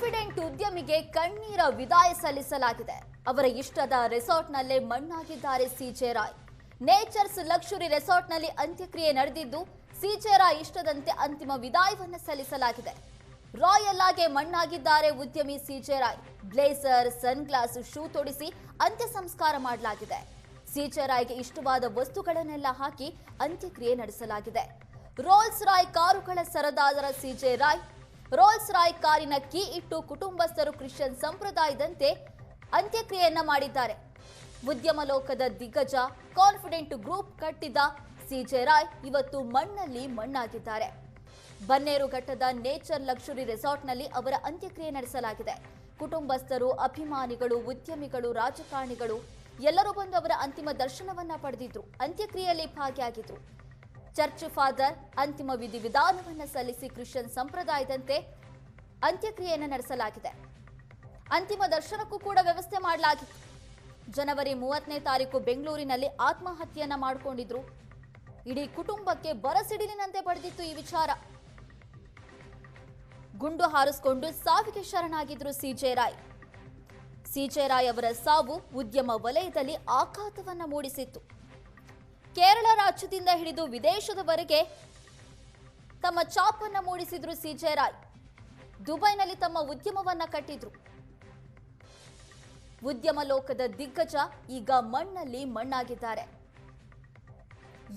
Confident ಉದ್ಯಮಿಗೆ ಕಣ್ಣೀರ ವಿದಾಯ ಸಲ್ಲಿಸಲಾಗಿದೆ. ಅವರ ಇಷ್ಟದ ರೆಸಾರ್ಟ್ನಲ್ಲೇ ಮಣ್ಣಾಗಿದ್ದಾರೆ ಸಿಜೆ ರಾಯ್. ನೇಚರ್ಸ್ ಲಕ್ಸುರಿ ರೆಸಾರ್ಟ್ನಲ್ಲಿ ಅಂತ್ಯಕ್ರಿಯೆ ನಡೆದಿದ್ದು ಸಿಜೆ ರಾಯ್ ಇಷ್ಟದಂತೆ ಅಂತಿಮ ವಿದಾಯವನ್ನು ಸಲ್ಲಿಸಲಾಗಿದೆ. ರಾಯಲ್ ಆಗಿ ಮಣ್ಣಾಗಿದ್ದಾರೆ ಉದ್ಯಮಿ C J Roy. Blazer, sun glass, shoe ತೊಡಿಸಿ ಅಂತ್ಯ ಸಂಸ್ಕಾರ ಮಾಡಲಾಗಿದೆ. ಸಿಜೆ ರಾಯ್ಗೆ ಇಷ್ಟವಾದ ವಸ್ತುಗಳನ್ನೆಲ್ಲ ಹಾಕಿ ಅಂತ್ಯಕ್ರಿಯೆ ನಡೆಸಲಾಗಿದೆ. ರೋಲ್ಸ್ ರಾಯ್ ಕಾರುಗಳ ಸರದಾರ ಸಿಜೆ ರಾಯ್ ರೋಲ್ಸ್ ರಾಯ್ ಕಾರಿನ ಕೀ ಇಟ್ಟು ಕುಟುಂಬಸ್ಥರು ಕ್ರಿಶ್ಚಿಯನ್ ಸಂಪ್ರದಾಯದಂತೆ ಅಂತ್ಯಕ್ರಿಯೆಯನ್ನ ಮಾಡಿದ್ದಾರೆ. ಉದ್ಯಮ ಲೋಕದ ದಿಗ್ಗಜ ಕಾನ್ಫಿಡೆಂಟ್ ಗ್ರೂಪ್ ಕಟ್ಟಿದ ಸಿಜೆ ರಾಯ್ ಇವತ್ತು ಮಣ್ಣಲ್ಲಿ ಮಣ್ಣಾಗಿದ್ದಾರೆ. ಬನ್ನೇರುಘಟ್ಟದ ನೇಚರ್ ಲಕ್ಸುರಿ ರೆಸಾರ್ಟ್ನಲ್ಲಿ ಅವರ ಅಂತ್ಯಕ್ರಿಯೆ ನಡೆಸಲಾಗಿದೆ. ಕುಟುಂಬಸ್ಥರು, ಅಭಿಮಾನಿಗಳು, ಉದ್ಯಮಿಗಳು, ರಾಜಕಾರಣಿಗಳು ಎಲ್ಲರೂ ಬಂದು ಅವರ ಅಂತಿಮ ದರ್ಶನವನ್ನ ಪಡೆದಿದ್ರು. ಅಂತ್ಯಕ್ರಿಯೆಯಲ್ಲಿ ಭಾಗಿಯಾಗಿದ್ರು. ಚರ್ಚ್ ಫಾದರ್ ಅಂತಿಮ ವಿಧಿವಿಧಾನವನ್ನು ಸಲ್ಲಿಸಿ ಕ್ರಿಶ್ಚಿಯನ್ ಸಂಪ್ರದಾಯದಂತೆ ಅಂತ್ಯಕ್ರಿಯೆಯನ್ನು ನಡೆಸಲಾಗಿದೆ. ಅಂತಿಮ ದರ್ಶನಕ್ಕೂ ಕೂಡ ವ್ಯವಸ್ಥೆ ಮಾಡಲಾಗಿತ್ತು. ಜನವರಿ 30ನೇ ತಾರೀಕು ಬೆಂಗಳೂರಿನಲ್ಲಿ ಆತ್ಮಹತ್ಯೆಯನ್ನ ಮಾಡಿಕೊಂಡಿದ್ರು. ಇಡೀ ಕುಟುಂಬಕ್ಕೆ ಬರಸಿಡಿಲಿನಂತೆ ಪಡೆದಿತ್ತು ಈ ವಿಚಾರ. ಗುಂಡು ಹಾರಿಸಿಕೊಂಡು ಸಾವಿಗೆ ಶರಣಾಗಿದ್ರು ಸಿಜೆ ರಾಯ್. ಸಿಜೆ ರಾಯ್ ಅವರ ಸಾವು ಉದ್ಯಮ ವಲಯದಲ್ಲಿ ಆಘಾತವನ್ನ ಮೂಡಿಸಿತ್ತು. ಕೇರಳ ರಾಜ್ಯದಿಂದ ಹಿಡಿದು ವಿದೇಶದವರೆಗೆ ತಮ್ಮ ಛಾಪನ್ನ ಮೂಡಿಸಿದ್ರು ಸಿಜೆ ರಾಯ್. ದುಬೈನಲ್ಲಿ ತಮ್ಮ ಉದ್ಯಮವನ್ನ ಕಟ್ಟಿದ್ರು. ಉದ್ಯಮ ಲೋಕದ ದಿಗ್ಗಜ ಈಗ ಮಣ್ಣಲ್ಲಿ ಮಣ್ಣಾಗಿದ್ದಾರೆ.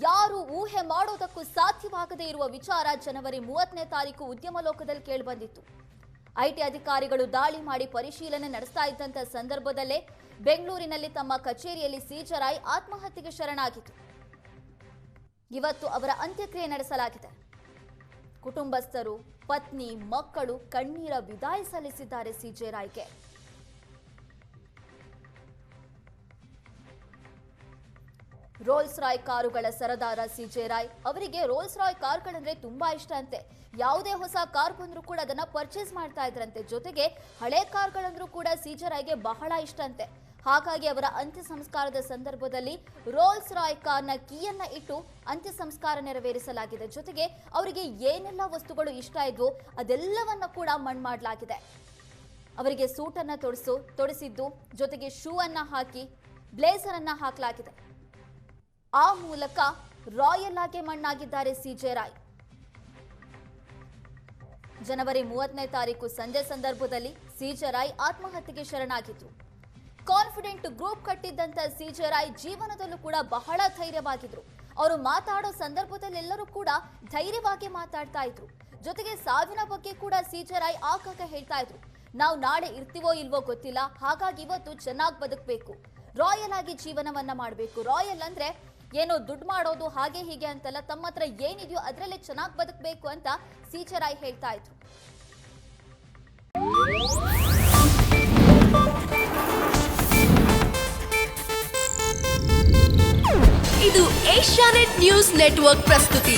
ಯಾರು ಊಹೆ ಮಾಡೋದಕ್ಕೂ ಸಾಧ್ಯವಾಗದೇ ಇರುವ ವಿಚಾರ ಜನವರಿ 30ನೇ ತಾರೀಕು ಉದ್ಯಮ ಲೋಕದಲ್ಲಿ ಕೇಳಿಬಂದಿತ್ತು. ಐಟಿ ಅಧಿಕಾರಿಗಳು ದಾಳಿ ಮಾಡಿ ಪರಿಶೀಲನೆ ನಡೆಸ್ತಾ ಇದ್ದಂತ ಸಂದರ್ಭದಲ್ಲೇ ಬೆಂಗಳೂರಿನಲ್ಲಿ ತಮ್ಮ ಕಚೇರಿಯಲ್ಲಿ ಸಿಜೆ ರಾಯ್ ಆತ್ಮಹತ್ಯೆಗೆ ಶರಣಾಗಿತ್ತು. ಇವತ್ತು ಅವರ ಅಂತ್ಯಕ್ರಿಯೆ ನಡೆಸಲಾಗಿದೆ. ಕುಟುಂಬಸ್ಥರು, ಪತ್ನಿ, ಮಕ್ಕಳು ಕಣ್ಣೀರ ವಿದಾಯ ಸಲ್ಲಿಸಿದ್ದಾರೆ ಸಿಜೆ ರಾಯ್ಗೆ. ರೋಲ್ಸ್ ರಾಯ್ ಕಾರುಗಳ ಸರದಾರ ಸಿಜೆ ರಾಯ್ ಅವರಿಗೆ ರೋಲ್ಸ್ ರಾಯ್ ಕಾರುಗಳಂದ್ರೆ ತುಂಬಾ ಇಷ್ಟ ಅಂತೆ. ಯಾವುದೇ ಹೊಸ ಕಾರ್ ಬಂದ್ರೂ ಕೂಡ ಅದನ್ನ ಪರ್ಚೇಸ್ ಮಾಡ್ತಾ ಇದ್ರಂತೆ. ಜೊತೆಗೆ ಹಳೆ ಕಾರ್ಗಳಂದ್ರೂ ಕೂಡ ಸಿಜೆ ರಾಯ್ಗೆ ಬಹಳ ಇಷ್ಟ ಅಂತೆ. ಹಾಗಾಗಿ ಅವರ ಅಂತ್ಯ ಸಂಸ್ಕಾರದ ಸಂದರ್ಭದಲ್ಲಿ ರೋಲ್ಸ್ ರಾಯ್ ಕಾರ್ನ ಕೀಯನ್ನ ಇಟ್ಟು ಅಂತ್ಯ ಸಂಸ್ಕಾರ ನೆರವೇರಿಸಲಾಗಿದೆ. ಜೊತೆಗೆ ಅವರಿಗೆ ಏನೆಲ್ಲ ವಸ್ತುಗಳು ಇಷ್ಟ ಇದ್ವೋ ಅದೆಲ್ಲವನ್ನ ಕೂಡ ಮಣ್ಣು ಮಾಡಲಾಗಿದೆ. ಅವರಿಗೆ ಸೂಟನ್ನ ತೊಡಿಸಿದ್ದು, ಜೊತೆಗೆ ಶೂ ಅನ್ನ ಹಾಕಿ ಬ್ಲೇಸರ್ ಅನ್ನ ಹಾಕಲಾಗಿದೆ. ಆ ಮೂಲಕ ರಾಯಲ್ ಆಗಿ ಮಣ್ಣಾಗಿದ್ದಾರೆ ಸಿಜೆ ರಾಯ್. ಜನವರಿ 30ನೇ ತಾರೀಕು ಸಂಜೆ ಸಂದರ್ಭದಲ್ಲಿ ಸಿಜೆ ರಾಯ್ ಆತ್ಮಹತ್ಯೆಗೆ ಶರಣಾಗಿದ್ರು. ಕಾನ್ಫಿಡೆಂಟ್ ಗ್ರೂಪ್ ಕಟ್ಟಿದ್ದಂತ ಸಿಜೆ ರಾಯ್ ಜೀವನದಲ್ಲೂ ಕೂಡ ಬಹಳ ಧೈರ್ಯವಾಗಿದ್ರು. ಅವರು ಮಾತಾಡೋ ಸಂದರ್ಭದಲ್ಲೆಲ್ಲರೂ ಕೂಡ ಧೈರ್ಯವಾಗಿ ಮಾತಾಡ್ತಾ ಇದ್ರು. ಜೊತೆಗೆ ಸಾವಿನ ಬಗ್ಗೆ ಕೂಡ ಸಿಜೆ ರಾಯ್ ಆಗಾಗ ಹೇಳ್ತಾ ಇದ್ರು. ನಾವು ನಾಳೆ ಇರ್ತೀವೋ ಇಲ್ವೋ ಗೊತ್ತಿಲ್ಲ, ಹಾಗಾಗಿ ಇವತ್ತು ಚೆನ್ನಾಗಿ ಬದುಕಬೇಕು, ರಾಯಲ್ ಆಗಿ ಜೀವನವನ್ನ ಮಾಡಬೇಕು. ರಾಯಲ್ ಅಂದ್ರೆ ಏನೋ ದುಡ್ಡು ಮಾಡೋದು ಹಾಗೆ ಹೀಗೆ ಅಂತಲ್ಲ, ತಮ್ಮ ಹತ್ರ ಏನಿದೆಯೋ ಅದರಲ್ಲೇ ಚೆನ್ನಾಗಿ ಬದುಕಬೇಕು ಅಂತ ಸಿಜೆ ರಾಯ್ ಹೇಳ್ತಾ ಇದ್ರು. ಇದು ಏಷ್ಯಾನೆಟ್ ನ್ಯೂಸ್ ನೆಟ್ವರ್ಕ್ ಪ್ರಸ್ತುತಿ.